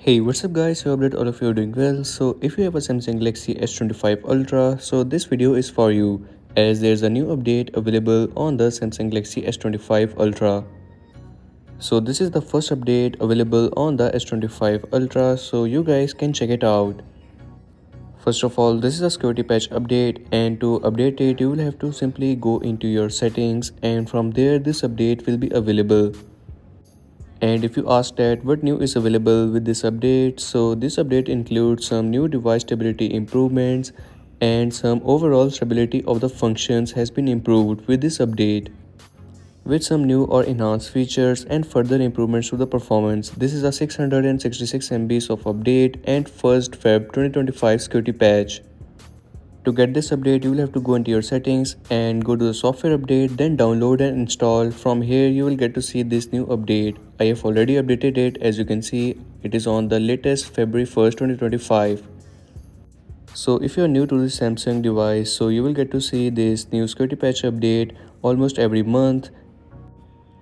Hey, what's up guys? I hope that all of you are doing well. So if you have a Samsung Galaxy S25 Ultra, so this video is for you as there's a new update available on the Samsung Galaxy S25 Ultra. So this is the first update available on the S25 Ultra, so you guys can check it out. First of all, this is a security patch update, and to update it you will have to simply go into your settings, and from there this update will be available. And if you ask that what new is available with this update, so this update includes some new device stability improvements and some overall stability of the functions has been improved with this update with some new or enhanced features and further improvements to the performance. This is a 666 MB of update and 1st Feb 2025 security patch. To get this update, you will have to go into your settings and go to the software update, then download and install. From here, you will get to see this new update. I have already updated it. As you can see, it is on the latest February 1st, 2025. So if you are new to this Samsung device, so you will get to see this new security patch update almost every month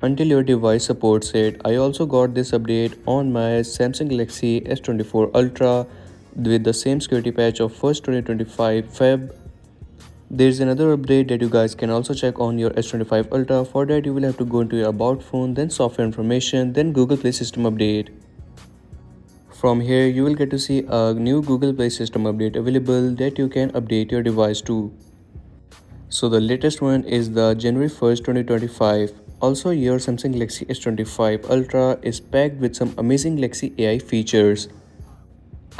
until your device supports it. I also got this update on my Samsung Galaxy S24 Ultra with the same security patch of 1st 2025 Feb. There's another update that you guys can also check on your S25 Ultra. For that you will have to go into your about phone, then software information, then Google Play System update. From here you will get to see a new Google Play System update available that you can update your device to. So the latest one is the January 1st 2025. Also your Samsung Galaxy S25 Ultra is packed with some amazing Galaxy AI features.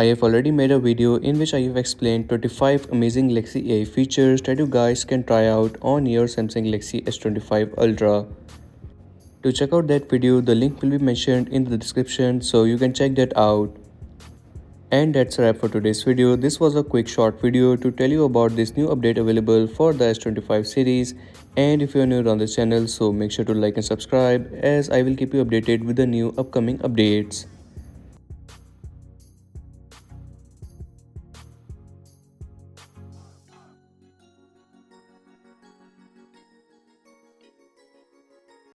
I have already made a video in which I have explained 25 amazing Galaxy AI features that you guys can try out on your Samsung Galaxy S25 Ultra. To check out that video, the link will be mentioned in the description, so you can check that out. And that's a wrap for today's video. This was a quick short video to tell you about this new update available for the S25 series. And if you are new on this channel, so make sure to like and subscribe as I will keep you updated with the new upcoming updates.